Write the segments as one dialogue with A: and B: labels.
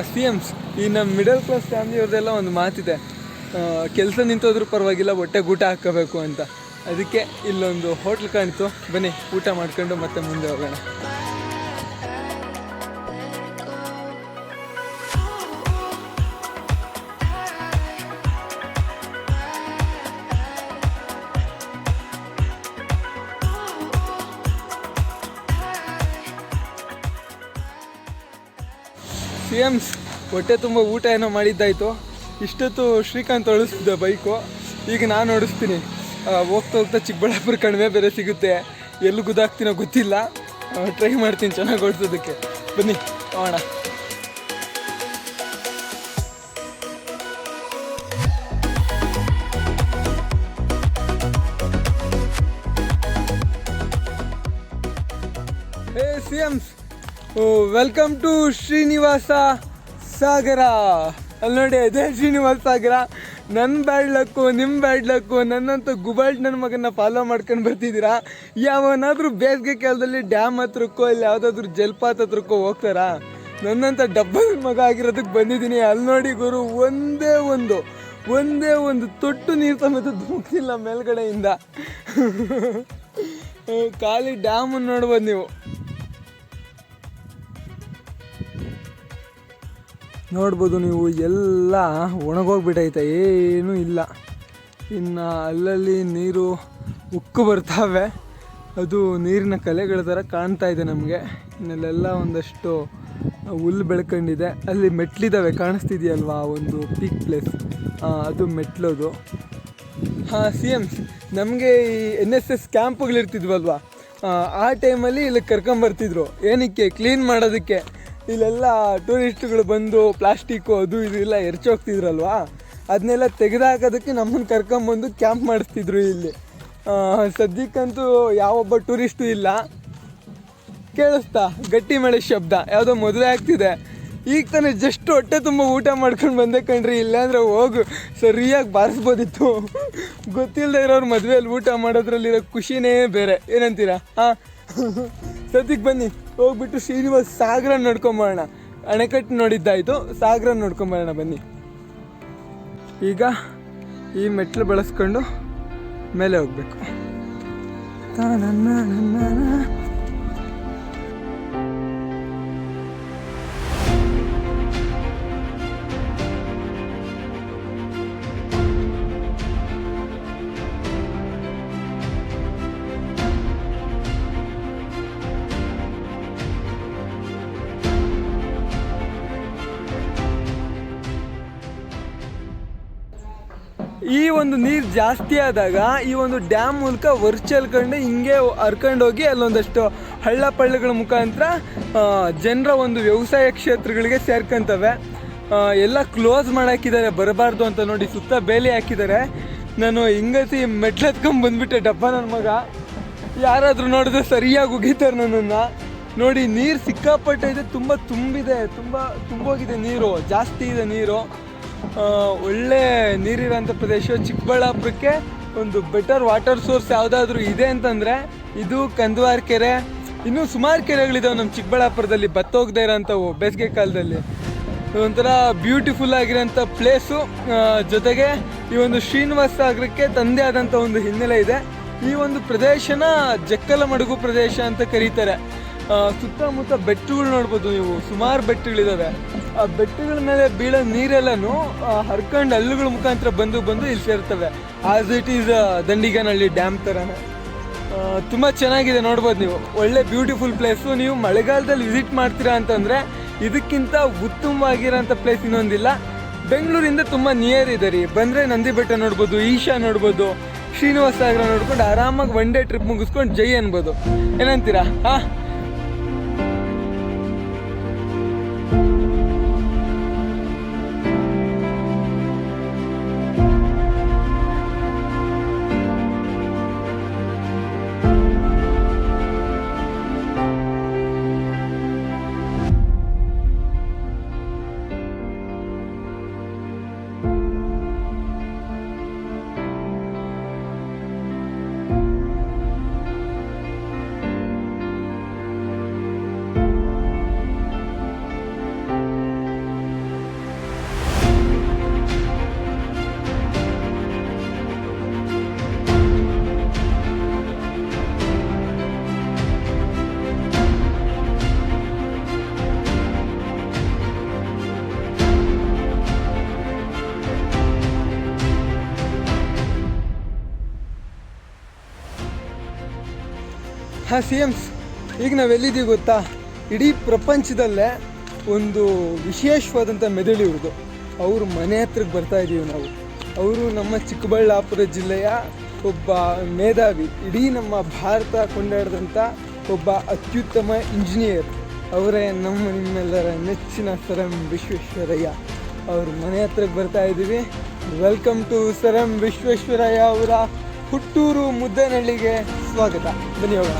A: C ಎಮ್ಸ್ ಈ ನಮ್ಮ middle class ಫ್ಯಾಮಿಲಿಯವ್ರದ್ದೆಲ್ಲ ಒಂದು ಮಾತಿದೆ, ಕೆಲಸ ನಿಂತೋದ್ರೂ ಪರವಾಗಿಲ್ಲ ಹೊಟ್ಟೆಗೆ ಊಟ ಹಾಕೋಬೇಕು ಅಂತ. ಅದಕ್ಕೆ ಇಲ್ಲೊಂದು ಹೋಟ್ಲ್ ಕಾಣಿತು, ಬನ್ನಿ ಊಟ ಮಾಡ್ಕೊಂಡು ಮತ್ತೆ ಮುಂದೆ ಹೋಗೋಣ. ಸಿ ಎಮ್ಸ್ ಹೊಟ್ಟೆ ತುಂಬ ಊಟ ಏನೋ ಮಾಡಿದ್ದಾಯಿತು. ಇಷ್ಟೊತ್ತು ಶ್ರೀಕಾಂತ್ ಓಡಿಸ್ತಿದ್ದೆ ಬೈಕು, ಈಗ ನಾನು ಓಡಿಸ್ತೀನಿ. ಹೋಗ್ತಾ ಹೋಗ್ತಾ ಚಿಕ್ಕಬಳ್ಳಾಪುರ ಕಣಿವೆ ಬೇರೆ ಸಿಗುತ್ತೆ, ಎಲ್ಲಿ ಗುದ್ದಾಗ್ತೀನೋ ಗೊತ್ತಿಲ್ಲ, ಟ್ರೈ ಮಾಡ್ತೀನಿ ಚೆನ್ನಾಗಿ ಓಡಿಸೋದಕ್ಕೆ. ಬನ್ನಿ ಹೋಗೋಣ. ಹೇ ಸಿ ಎಮ್ಸ್, ವೆಲ್ಕಮ್ ಟು ಶ್ರೀನಿವಾಸ ಸಾಗರ. ಅಲ್ಲಿ ನೋಡಿ ಅದೇ ಶ್ರೀನಿವಾಸ ಸಾಗರ. ನನ್ನ ಬ್ಯಾಡ್ ಲಕ್ಕು, ನಿಮ್ಮ ಬ್ಯಾಡ್ ಲಕ್ಕು, ನನ್ನಂತ ಗುಬಾಲ್ಟ್ ನನ್ನ ಮಗನ ಫಾಲೋ ಮಾಡ್ಕೊಂಡು ಬರ್ತಿದ್ದೀರಾ. ಯಾವನಾದರೂ ಬೇಸಿಗೆ ಕಾಲದಲ್ಲಿ ಡ್ಯಾಮ್ ಹತ್ರಕ್ಕೋ ಇಲ್ಲಿ ಯಾವುದಾದ್ರೂ ಜಲಪಾತ ಹತ್ರಕ್ಕೋ ಹೋಗ್ತಾರಾ? ನನ್ನಂಥ ಡಬ್ಬದ ಮಗ ಆಗಿರೋದಕ್ಕೆ ಬಂದಿದ್ದೀನಿ. ಅಲ್ಲಿ ನೋಡಿ ಗುರು, ಒಂದೇ ಒಂದು ತೊಟ್ಟು ನೀರು ಸಮೇತ ಧುಮುಕ್ತಿಲ್ಲ ಮೇಲ್ಗಡೆಯಿಂದ. ಖಾಲಿ ಡ್ಯಾಮನ್ನು ನೋಡ್ಬೋದು ನೀವು. ನೋಡ್ಬೋದು ನೀವು, ಎಲ್ಲ ಒಣಗೋಗ್ಬಿಟ್ಟೈತೆ, ಏನೂ ಇಲ್ಲ. ಇನ್ನು ಅಲ್ಲಲ್ಲಿ ನೀರು ಉಕ್ಕು ಬರ್ತಾವೆ, ಅದು ನೀರಿನ ಕಲೆಗಳ ಥರ ಕಾಣ್ತಾ ಇದೆ ನಮಗೆ. ಇನ್ನಲ್ಲೆಲ್ಲ ಒಂದಷ್ಟು ಹುಲ್ಲು ಬೆಳ್ಕೊಂಡಿದೆ. ಅಲ್ಲಿ ಮೆಟ್ಲಿದ್ದಾವೆ, ಕಾಣಿಸ್ತಿದೆಯಲ್ವಾ ಒಂದು ಪೀಕ್ ಪ್ಲೇಸ್, ಅದು ಮೆಟ್ಲೋದು. ಸಿ ಎಮ್ಸ್, ನಮಗೆ ಈ NSS ಕ್ಯಾಂಪ್ಗಳಿರ್ತಿದ್ವಲ್ವ, ಆ ಟೈಮಲ್ಲಿ ಇಲ್ಲಿ ಕರ್ಕೊಂಬರ್ತಿದ್ರು. ಏನಕ್ಕೆ? ಕ್ಲೀನ್ ಮಾಡೋದಕ್ಕೆ. ಇಲ್ಲೆಲ್ಲ ಟೂರಿಸ್ಟ್ಗಳು ಬಂದು ಪ್ಲಾಸ್ಟಿಕ್ಕು ಅದು ಇದು ಎಲ್ಲ ಎರ್ಚೋಗ್ತಿದ್ರಲ್ವ, ಅದನ್ನೆಲ್ಲ ತೆಗೆದಾಕೋದಕ್ಕೆ ನಮ್ಮನ್ನು ಕರ್ಕೊಂಬಂದು ಕ್ಯಾಂಪ್ ಮಾಡಿಸ್ತಿದ್ರು ಇಲ್ಲಿ. ಸದ್ಯಕ್ಕಂತೂ ಯಾವೊಬ್ಬ ಟೂರಿಸ್ಟು ಇಲ್ಲ. ಕೇಳಿಸ್ತಾ ಗಟ್ಟಿ ಮಳೆ ಶಬ್ದ, ಯಾವುದೋ ಮದುವೆ ಆಗ್ತಿದೆ. ಈಗ ತಾನೇ ಜಸ್ಟ್ ಹೊಟ್ಟೆ ತುಂಬ ಊಟ ಮಾಡ್ಕೊಂಡು ಬಂದೆ ಕಣ್ರಿ, ಇಲ್ಲಾಂದರೆ ಹೋಗು ಸರಿಯಾಗಿ ಬಾರಿಸ್ಬೋದಿತ್ತು. ಗೊತ್ತಿಲ್ಲದೆ ಇರೋರು ಮದುವೆಯಲ್ಲಿ ಊಟ ಮಾಡೋದ್ರಲ್ಲಿರೋ ಖುಷಿನೇ ಬೇರೆ, ಏನಂತೀರಾ? ಸದ್ಯಕ್ಕೆ ಬನ್ನಿ ಹೋಗ್ಬಿಟ್ಟು ಶ್ರೀನಿವಾಸ ಸಾಗರ ನೋಡ್ಕೊಂಬರೋಣ. ಅಣೆಕಟ್ಟು ನೋಡಿದ್ದಾಯಿತು, ಸಾಗರ ನೋಡ್ಕೊಂಬರೋಣ ಬನ್ನಿ. ಈಗ ಈ ಮೆಟ್ಲು ಬಳಸ್ಕೊಂಡು ಮೇಲೆ ಹೋಗ್ಬೇಕು. ಈ ಒಂದು ನೀರು ಜಾಸ್ತಿ ಆದಾಗ ಈ ಒಂದು ಡ್ಯಾಮ್ ಮೂಲಕ ವರ್ಚಲ್ಕೊಂಡು ಹಿಂಗೆ ಹರ್ಕೊಂಡೋಗಿ ಅಲ್ಲೊಂದಷ್ಟು ಹಳ್ಳ ಪಳ್ಳಗಳ ಮುಖಾಂತರ ಜನರ ಒಂದು ವ್ಯವಸಾಯ ಕ್ಷೇತ್ರಗಳಿಗೆ ಸೇರ್ಕೊಂತವೆ. ಎಲ್ಲ ಕ್ಲೋಸ್ ಮಾಡಾಕಿದ್ದಾರೆ, ಬರಬಾರ್ದು ಅಂತ. ನೋಡಿ ಸುತ್ತ ಬೇಲಿ ಹಾಕಿದ್ದಾರೆ. ನಾನು ಹಿಂಗತಿ ಮೆಟ್ಲೆತ್ಕೊಂಡು ಬಂದುಬಿಟ್ಟೆ ಡಬ್ಬ ನನ್ನ ಮಗ. ಯಾರಾದರೂ ನೋಡಿದ್ರೆ ಸರಿಯಾಗಿ ಉಗಿತಾರೆ ನನ್ನನ್ನು. ನೋಡಿ ನೀರು ಸಿಕ್ಕಾಪಟ್ಟೆ ಇದೆ, ತುಂಬ ತುಂಬೋಗಿದೆ ನೀರು, ಜಾಸ್ತಿ ಇದೆ ನೀರು. ಒಳ್ಳೆ ನೀರಿರೋಂಥ ಪ್ರದೇಶ. ಚಿಕ್ಕಬಳ್ಳಾಪುರಕ್ಕೆ ಒಂದು ಬೆಟರ್ ವಾಟರ್ ಸೋರ್ಸ್ ಯಾವುದಾದ್ರೂ ಇದೆ ಅಂತಂದರೆ ಇದು ಕಂದವಾರ ಕೆರೆ. ಇನ್ನೂ ಸುಮಾರು ಕೆರೆಗಳಿದಾವೆ ನಮ್ಮ ಚಿಕ್ಕಬಳ್ಳಾಪುರದಲ್ಲಿ, ಬತ್ತೋಗದೆ ಇರೋಂಥವು ಬೇಸಿಗೆ ಕಾಲದಲ್ಲಿ. ಒಂಥರ ಬ್ಯೂಟಿಫುಲ್ ಆಗಿರೋಂಥ ಪ್ಲೇಸು. ಜೊತೆಗೆ ಈ ಒಂದು ಶ್ರೀನಿವಾಸ ಸಾಗರಕ್ಕೆ ತಂದೆ ಆದಂಥ ಒಂದು ಹಿನ್ನೆಲೆ ಇದೆ. ಈ ಒಂದು ಪ್ರದೇಶನ ಜಕ್ಕಲಮಡುಗು ಪ್ರದೇಶ ಅಂತ ಕರೀತಾರೆ. ಸುತ್ತಮುತ್ತ ಬೆಟ್ಟಗಳು ನೋಡ್ಬೋದು ನೀವು, ಸುಮಾರು ಬೆಟ್ಟಗಳಿದ್ದಾವೆ. ಆ ಬೆಟ್ಟಗಳ ಮೇಲೆ ಬೀಳೋ ನೀರೆಲ್ಲನೂ ಹರ್ಕೊಂಡು ಹಲ್ಲುಗಳ ಮುಖಾಂತರ ಬಂದು ಇಲ್ಲಿ ಸೇರ್ತವೆ. ಆಸ್ ಇಟ್ ಈಸ್ ದಂಡಿಗನಹಳ್ಳಿ ಡ್ಯಾಮ್ ಥರನೇ. ತುಂಬ ಚೆನ್ನಾಗಿದೆ, ನೋಡ್ಬೋದು ನೀವು. ಒಳ್ಳೆ ಬ್ಯೂಟಿಫುಲ್ ಪ್ಲೇಸು. ನೀವು ಮಳೆಗಾಲದಲ್ಲಿ ವಿಸಿಟ್ ಮಾಡ್ತೀರಾ ಅಂತಂದರೆ ಇದಕ್ಕಿಂತ ಉತ್ತಮವಾಗಿರೋಂಥ ಪ್ಲೇಸ್ ಇನ್ನೊಂದಿಲ್ಲ. ಬೆಂಗಳೂರಿಂದ ತುಂಬ ನಿಯರ್ ಇದೆ ರೀ. ಬಂದರೆ ನಂದಿ ಬೆಟ್ಟ ನೋಡ್ಬೋದು, ಈಶಾ ನೋಡ್ಬೋದು, ಶ್ರೀನಿವಾಸ ಸಾಗರ ನೋಡ್ಕೊಂಡು ಆರಾಮಾಗಿ ಒನ್ ಡೇ ಟ್ರಿಪ್ ಮುಗಿಸ್ಕೊಂಡು ಜೈ ಅನ್ಬೋದು. ಏನಂತೀರಾ? ಹಾಂ ಸಿ ಎಮ್ಸ್, ಈಗ ನಾವೆಲ್ಲಿದ್ದೀವಿ ಗೊತ್ತಾ? ಇಡೀ ಪ್ರಪಂಚದಲ್ಲೇ ಒಂದು ವಿಶೇಷವಾದಂಥ ಮೆದುಳು ಇವ್ರದ್ದು. ಅವ್ರ ಮನೆ ಹತ್ರಕ್ಕೆ ಬರ್ತಾ ಇದ್ದೀವಿ ನಾವು. ಅವರು ನಮ್ಮ ಚಿಕ್ಕಬಳ್ಳಾಪುರ ಜಿಲ್ಲೆಯ ಒಬ್ಬ ಮೇಧಾವಿ, ಇಡೀ ನಮ್ಮ ಭಾರತ ಕೊಂಡಾಡಿದಂಥ ಒಬ್ಬ ಅತ್ಯುತ್ತಮ ಇಂಜಿನಿಯರ್. ಅವರೇ ನಿಮ್ಮೆಲ್ಲರ ನೆಚ್ಚಿನ ಸರ್ ಎಂ ವಿಶ್ವೇಶ್ವರಯ್ಯ. ಅವ್ರ ಮನೆ ಹತ್ರಕ್ಕೆ ಬರ್ತಾ ಇದ್ದೀವಿ. Welcome to sir M Visvesvaraya ಅವರ ಹುಟ್ಟೂರು ಮುದ್ದೇನಹಳ್ಳಿಗೆ ಸ್ವಾಗತ. ಬನ್ನಿ ಹೋಗೋಣ.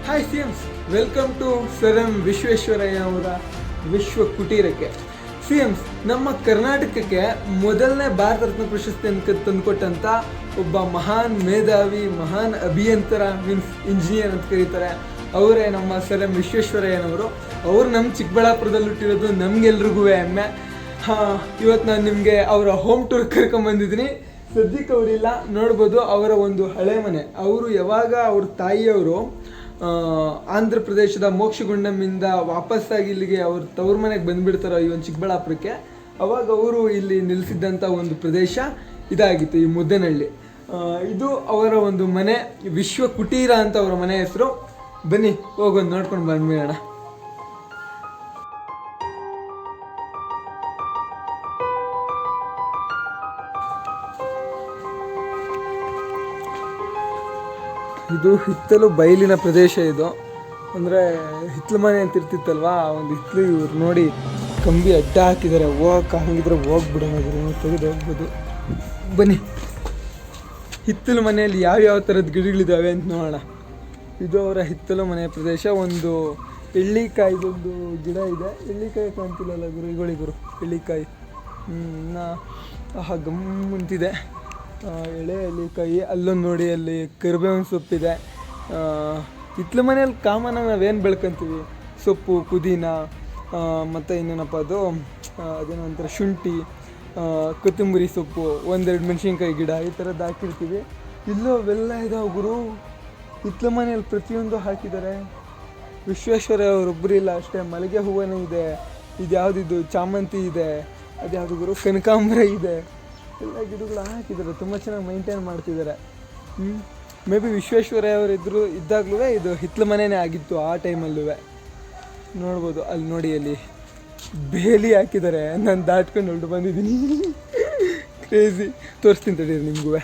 A: Hi C ಎಮ್ಸ್, welcome to sir M Visvesvaraya ಅವರ ವಿಶ್ವ ಕುಟೀರಕ್ಕೆ. ಸಿ ಎಮ್ಸ್, ನಮ್ಮ ಕರ್ನಾಟಕಕ್ಕೆ ಮೊದಲನೇ ಭಾರತ ರತ್ನ ಪ್ರಶಸ್ತಿ ತಂದುಕೊಟ್ಟಂಥ ಒಬ್ಬ ಮಹಾನ್ ಮೇಧಾವಿ, ಮಹಾನ್ ಅಭಿಯಂತರ, ಮೀನ್ಸ್ ಇಂಜಿನಿಯರ್ ಅಂತ ಕರೀತಾರೆ. ಅವರೇ ನಮ್ಮ ಸರ್ ಎಂ ವಿಶ್ವೇಶ್ವರಯ್ಯನವರು. ಅವರು ನಮ್ಮ ಚಿಕ್ಕಬಳ್ಳಾಪುರದಲ್ಲಿ ಹುಟ್ಟಿರೋದು ನಮಗೆಲ್ರಿಗೂ ಹೆಮ್ಮೆ. ಇವತ್ತು ನಾನು ನಿಮಗೆ ಅವರ ಹೋಮ್ ಟೂರ್ ಕರ್ಕೊಂಬಂದಿದ್ದೀನಿ. ಸದ್ಯಕ್ಕೆ ಅವರಿಲ್ಲ, ನೋಡ್ಬೋದು ಅವರ ಒಂದು ಹಳೆ ಮನೆ. ಅವರು ಯಾವಾಗ ಅವ್ರ ತಾಯಿಯವರು ಆಂಧ್ರ ಪ್ರದೇಶದ ಮೋಕ್ಷಗುಂಡಮಿಂದ ವಾಪಸ್ಸಾಗಿ ಇಲ್ಲಿಗೆ ಅವ್ರ ತವ್ರ ಮನೆಗೆ ಬಂದುಬಿಡ್ತಾರೋ ಈ ಒಂದು ಚಿಕ್ಕಬಳ್ಳಾಪುರಕ್ಕೆ, ಅವಾಗ ಅವರು ಇಲ್ಲಿ ನಿಲ್ಲಿಸಿದ್ದಂಥ ಒಂದು ಪ್ರದೇಶ ಇದಾಗಿತ್ತು, ಈ ಮುದ್ದೇನಹಳ್ಳಿ. ಇದು ಅವರ ಒಂದು ಮನೆ, ವಿಶ್ವ ಕುಟೀರ ಅಂತ ಅವರ ಮನೆ ಹೆಸರು. ಬನ್ನಿ ಹೋಗೊಂದು ನೋಡ್ಕೊಂಡು ಬಂದ್ಬಿಡೋಣ. ಇದು ಹಿತ್ತಲು ಬಯಲಿನ ಪ್ರದೇಶ. ಇದು ಅಂದರೆ ಹಿತ್ತಲು ಮನೆ ಅಂತ ಇರ್ತಿತ್ತಲ್ವ, ಒಂದು ಹಿತ್ತಲು. ಇವ್ರು ನೋಡಿ ಕಂಬಿ ಅಡ್ಡ ಹಾಕಿದ್ದಾರೆ. ಹಂಗಿದ್ರೆ ಹೋಗ್ಬಿಡೋಣ, ತೆಗೆದು ಹೋಗ್ಬೋದು. ಬನ್ನಿ, ಹಿತ್ತಲು ಮನೆಯಲ್ಲಿ ಯಾವ್ಯಾವ ಥರದ ಗಿಡಗಳಿದ್ದಾವೆ ಅಂತ ನೋಡೋಣ. ಇದು ಅವರ ಹಿತ್ತಲು ಮನೆಯ ಪ್ರದೇಶ. ಒಂದು ಎಳ್ಳಿಕಾಯಿದೊಂದು ಗಿಡ ಇದೆ. ಎಳ್ಳಿಕಾಯಿ ಕಾಣ್ತಿಲ್ಲಲ್ಲ ಗುರು, ಎಳ್ಳಿಕಾಯಿ ಗಮ್ಮಂತಿದೆ. ಎಳೆ ಎಳ್ಳಿಕಾಯಿ. ಅಲ್ಲೊಂದು ನೋಡಿ, ಅಲ್ಲಿ ಕರಿಬೇವಿನ ಸೊಪ್ಪಿದೆ. ಹಿತ್ತಲ ಮನೆಯಲ್ಲಿ ಕಾಮನ್ ನಾವೇನು ಬೆಳ್ಕೊತೀವಿ, ಸೊಪ್ಪು, ಪುದೀನ, ಮತ್ತು ಇನ್ನೇನಪ್ಪ ಅದೇನೋ ಒಂಥರ ಶುಂಠಿ, ಕೊತ್ತಂಬರಿ ಸೊಪ್ಪು, ಒಂದೆರಡು ಮೆಣಸಿನ್ಕಾಯಿ ಗಿಡ, ಈ ಥರದ್ದು ಹಾಕಿರ್ತೀವಿ. ಇಲ್ಲೂ ಅವೆಲ್ಲ ಇದಾವೆ ಗುರು. ಹಿತ್ತಲ ಮನೆಯಲ್ಲಿ ಪ್ರತಿಯೊಂದು ಹಾಕಿದ್ದಾರೆ. ವಿಶ್ವೇಶ್ವರಯ್ಯ ಅವರೊಬ್ಬರು ಇಲ್ಲ ಅಷ್ಟೇ. ಮಲ್ಲಿಗೆ ಹೂವನೂ ಇದೆ. ಇದು ಯಾವುದಿದು ಚಾಮಂತಿ ಇದೆ. ಅದ್ಯಾವುದು ಗುರು, ಕನಕಾಂಬರ ಇದೆ. ಎಲ್ಲ ಗಿಡಗಳು ಹಾಕಿದ್ದಾರೆ. ತುಂಬ ಚೆನ್ನಾಗಿ ಮೈಂಟೈನ್ ಮಾಡ್ತಿದ್ದಾರೆ. ಮೇ ಬಿ ವಿಶ್ವೇಶ್ವರಯ್ಯ ಅವರು ಇದ್ದಾಗಲೂ ಇದು ಹಿತ್ತಲ ಮನೆಯೇ ಆಗಿತ್ತು ಆ ಟೈಮಲ್ಲೂ. ನೋಡ್ಬೋದು, ಅಲ್ಲಿ ನೋಡಿ, ಅಲ್ಲಿ ಬೇಲಿ ಹಾಕಿದ್ದಾರೆ. ನಾನು ದಾಟ್ಕೊಂಡು ಹೊರಟು ಬಂದಿದ್ದೀನಿ. ಕ್ರೇಜಿ. ತೋರಿಸ್ತೀನಿ ತಡೀರಿ ನಿಮಗೂ.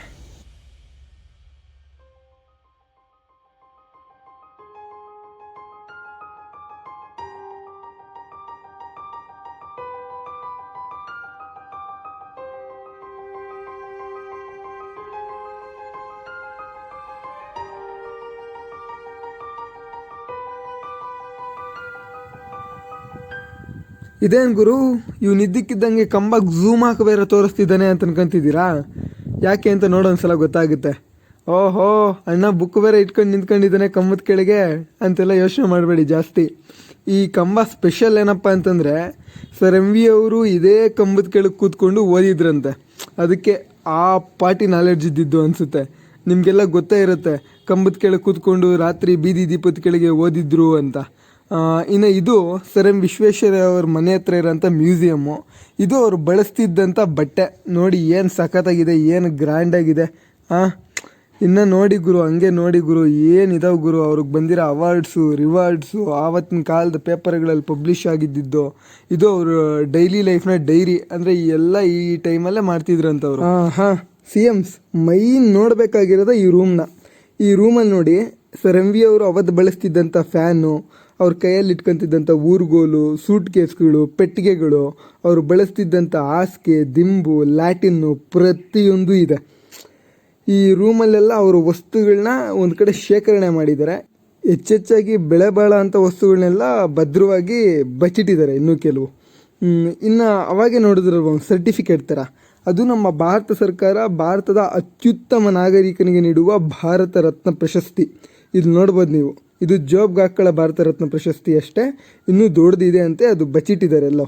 A: ಇದೇನು ಗುರು, ಇದ್ದಕ್ಕಿದ್ದಂಗೆ ಕಂಬಕ್ಕೆ ಝೂಮ್ ಹಾಕಿ ಬೇರೆ ತೋರಿಸ್ತಿದ್ದಾನೆ ಅಂತ ಅನ್ಕೊಂತಿದ್ದೀರಾ? ಯಾಕೆ ಅಂತ ನೋಡೋಂದ್ಸಲ ಗೊತ್ತಾಗುತ್ತೆ. ಓಹೋ, ಅಣ್ಣ ಬುಕ್ ಬೇರೆ ಇಟ್ಕೊಂಡು ನಿಂತ್ಕೊಂಡಿದ್ದಾನೆ ಕಂಬದ ಕೆಳಗೆ ಅಂತೆಲ್ಲ ಯೋಚನೆ ಮಾಡಬೇಡಿ ಜಾಸ್ತಿ. ಈ ಕಂಬ ಸ್ಪೆಷಲ್ ಏನಪ್ಪ ಅಂತಂದರೆ, ಸರ್ ಎಂ ವಿ ಅವರು ಇದೇ ಕಂಬದ ಕೆಳಗೆ ಕೂತ್ಕೊಂಡು ಓದಿದ್ರಂತೆ. ಅದಕ್ಕೆ ಆ ಪಾರ್ಟಿ ನಾಲೆಡ್ಜ್ ಇದ್ದಿದ್ದು ಅನಿಸುತ್ತೆ. ನಿಮಗೆಲ್ಲ ಗೊತ್ತೇ ಇರುತ್ತೆ, ಕಂಬದ ಕೆಳಗೆ ಕೂತ್ಕೊಂಡು ರಾತ್ರಿ ಬೀದಿ ದೀಪದ ಕೆಳಗೆ ಓದಿದ್ರು ಅಂತ. ಇನ್ನು ಇದು ಸರ್ ಎಂ ವಿಶ್ವೇಶ್ವರಯ್ಯ ಅವ್ರ ಮನೆ ಹತ್ರ ಇರೋಂಥ ಮ್ಯೂಸಿಯಮ್ಮು. ಇದು ಅವರು ಬಳಸ್ತಿದ್ದಂಥ ಬಟ್ಟೆ ನೋಡಿ, ಏನು ಸಖತ್ತಾಗಿದೆ, ಏನು ಗ್ರ್ಯಾಂಡಾಗಿದೆ. ಇನ್ನು ನೋಡಿ ಗುರು, ಹಂಗೆ ನೋಡಿ ಗುರು, ಏನಿದಾವೆ ಗುರು ಅವ್ರಿಗೆ ಬಂದಿರೋ ಅವಾರ್ಡ್ಸು, ರಿವಾರ್ಡ್ಸು, ಆವತ್ತಿನ ಕಾಲದ ಪೇಪರ್ಗಳಲ್ಲಿ ಪಬ್ಲಿಷ್ ಆಗಿದ್ದಿದ್ದು. ಇದು ಅವರು ಡೈಲಿ ಲೈಫ್ನ ಡೈರಿ. ಅಂದರೆ ಎಲ್ಲ ಈ ಟೈಮಲ್ಲೇ ಮಾಡ್ತಿದ್ರಂಥವ್ರು. ಸಿ ಎಮ್ಸ್, ಮೈನ್ ನೋಡಬೇಕಾಗಿರೋದು ಈ ರೂಮ್ನ. ಈ ರೂಮಲ್ಲಿ ನೋಡಿ, ಸರ್ ಎಂ ವಿ ಅವರು ಅವತ್ತು ಬಳಸ್ತಿದ್ದಂಥ ಫ್ಯಾನು, ಅವ್ರ ಕೈಯಲ್ಲಿ ಇಟ್ಕೊತಿದ್ದಂಥ ಊರುಗೋಲು, ಸೂಟ್ ಕೇಸ್ಗಳು, ಪೆಟ್ಟಿಗೆಗಳು, ಅವರು ಬಳಸ್ತಿದ್ದಂಥ ಹಾಸಿಗೆ, ದಿಂಬು, ಲ್ಯಾಟಿನ್ನು, ಪ್ರತಿಯೊಂದು ಇದೆ. ಈ ರೂಮಲ್ಲೆಲ್ಲ ಅವರು ವಸ್ತುಗಳನ್ನ ಒಂದು ಕಡೆ ಶೇಖರಣೆ ಮಾಡಿದ್ದಾರೆ. ಹೆಚ್ಚೆಚ್ಚಾಗಿ ಬೆಳೆ ಬಾಳೋ ಅಂಥ ವಸ್ತುಗಳನ್ನೆಲ್ಲ ಭದ್ರವಾಗಿ ಬಚ್ಚಿಟ್ಟಿದ್ದಾರೆ. ಇನ್ನೂ ಕೆಲವು ಇನ್ನು ಅವಾಗೆ ನೋಡಿದ್ರೆ ಒಂದು ಸರ್ಟಿಫಿಕೇಟ್ ಥರ, ಅದು ನಮ್ಮ ಭಾರತ ಸರ್ಕಾರ ಭಾರತದ ಅತ್ಯುತ್ತಮ ನಾಗರಿಕನಿಗೆ ನೀಡುವ ಭಾರತ ರತ್ನ ಪ್ರಶಸ್ತಿ. ಇದು ನೋಡ್ಬೋದು ನೀವು. ಇದು ಜೋಬ್ಗೆ ಹಾಕೊಳ್ಳೋ ಭಾರತ ರತ್ನ ಪ್ರಶಸ್ತಿ ಅಷ್ಟೇ, ಇನ್ನೂ ದೊಡ್ಡದಿದೆ ಅಂತೆ. ಅದು ಬಚ್ಚಿಟ್ಟಿದ್ದಾರೆ ಎಲ್ಲೋ.